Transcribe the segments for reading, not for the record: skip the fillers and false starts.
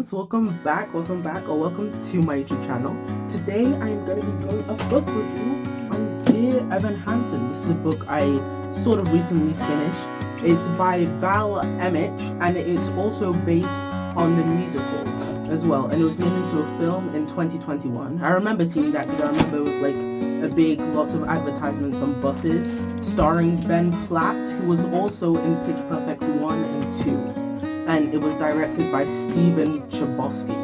friends, welcome back or welcome to my YouTube channel. Today I'm going to be doing a book review on Dear Evan Hansen. This is a book I sort of recently finished. It's by Val Emmich and it's also based on the musical as well, and it was made into a film in 2021. I remember seeing that because I remember it was like a big, lots of advertisements on buses starring Ben Platt, who was also in Pitch Perfect 1 and 2. And it was directed by Steven Chbosky.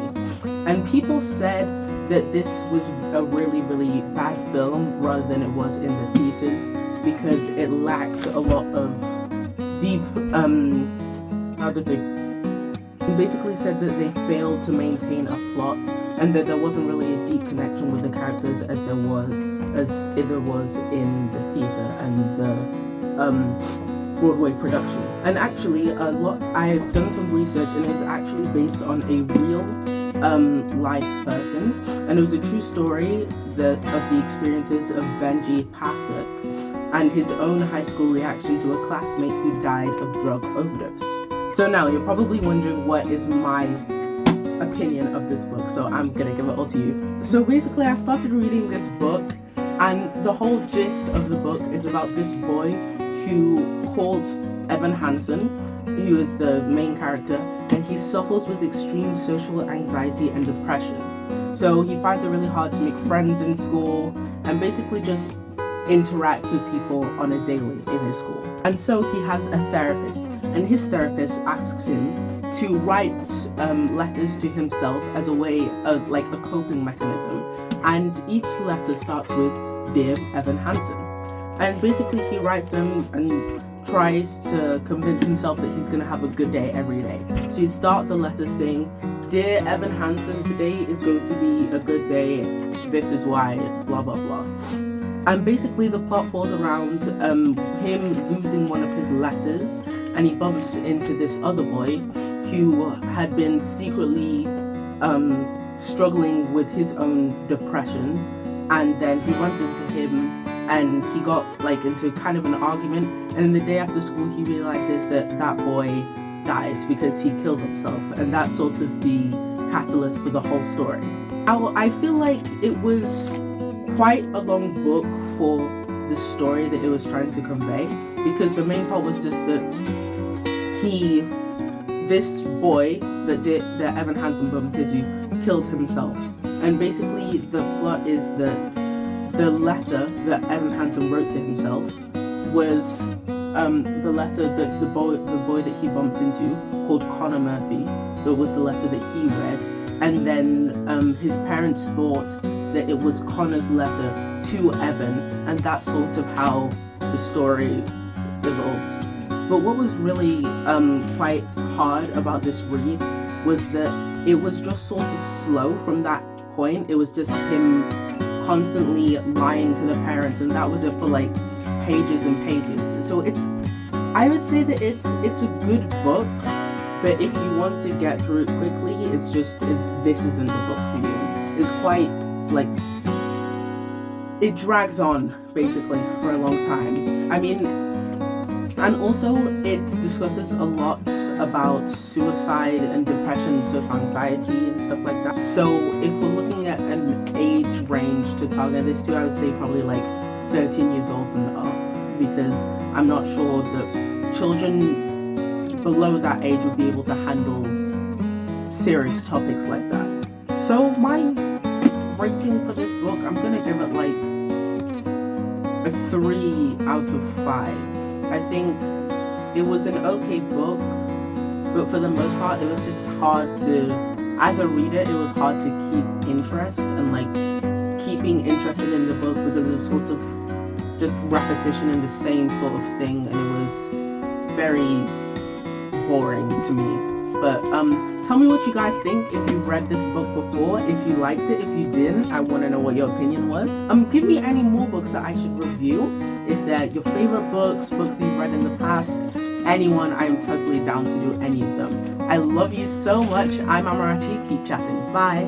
And people said that this was a really, really bad film rather than it was in the theaters because it lacked a lot of deep, basically said that they failed to maintain a plot and that there wasn't really a deep connection with the characters as there was in the theater and the Broadway production. And actually I've done some research and it's actually based on a real life person, and it was a true story of the experiences of Benji Pasek and his own high school reaction to a classmate who died of drug overdose. So now you're probably wondering what is my opinion of this book, so I'm gonna give it all to you. So basically I started reading this book and the whole gist of the book is about this boy who called Evan Hansen, who is the main character, and he suffers with extreme social anxiety and depression. So he finds it really hard to make friends in school and basically just interact with people on a daily in his school. And so he has a therapist, and his therapist asks him to write letters to himself as a way of like a coping mechanism. And each letter starts with Dear Evan Hansen. And basically he writes them and tries to convince himself that he's going to have a good day every day. So you start the letter saying, Dear Evan Hansen, today is going to be a good day, this is why, blah blah blah. And basically the plot falls around him losing one of his letters, and he bumps into this other boy who had been secretly struggling with his own depression, and then he runs into him and he got like into kind of an argument, and the day after school he realizes that boy dies because he kills himself, and that's sort of the catalyst for the whole story. Now, I feel like it was quite a long book for the story that it was trying to convey, because the main part was just that this boy that Evan Hansen bumped into killed himself, and basically the plot is that the letter that Evan Hansen wrote to himself was the letter that the boy that he bumped into, called Connor Murphy, that was the letter that he read, and then his parents thought that it was Connor's letter to Evan, and that's sort of how the story evolves. But what was really quite hard about this read was that it was just sort of slow from that point. It was just him constantly lying to the parents, and that was it for like pages and pages. So I would say that it's a good book, but if you want to get through it quickly, it's just this isn't the book for you. It's quite like, it drags on basically for a long time. I mean, and also it discusses a lot about suicide and depression and social anxiety and stuff like that. So if we're looking at an age range to target this to, I would say probably like 13 years old and up, because I'm not sure that children below that age would be able to handle serious topics like that. So my rating for this book, I'm gonna give it like a 3 out of 5. I think it was an okay book, but for the most part it was just hard to, as a reader, it was hard to keep interest and like keeping interested in the book, because it was sort of just repetition in the same sort of thing, and it was very boring to me. But tell me what you guys think if you've read this book before, if you liked it, if you didn't, I want to know what your opinion was. Give me any more books that I should review, if they're your favorite books that you've read in the past, anyone, I am totally down to do any of them. I love you so much. I'm Amarachi, keep chatting, bye.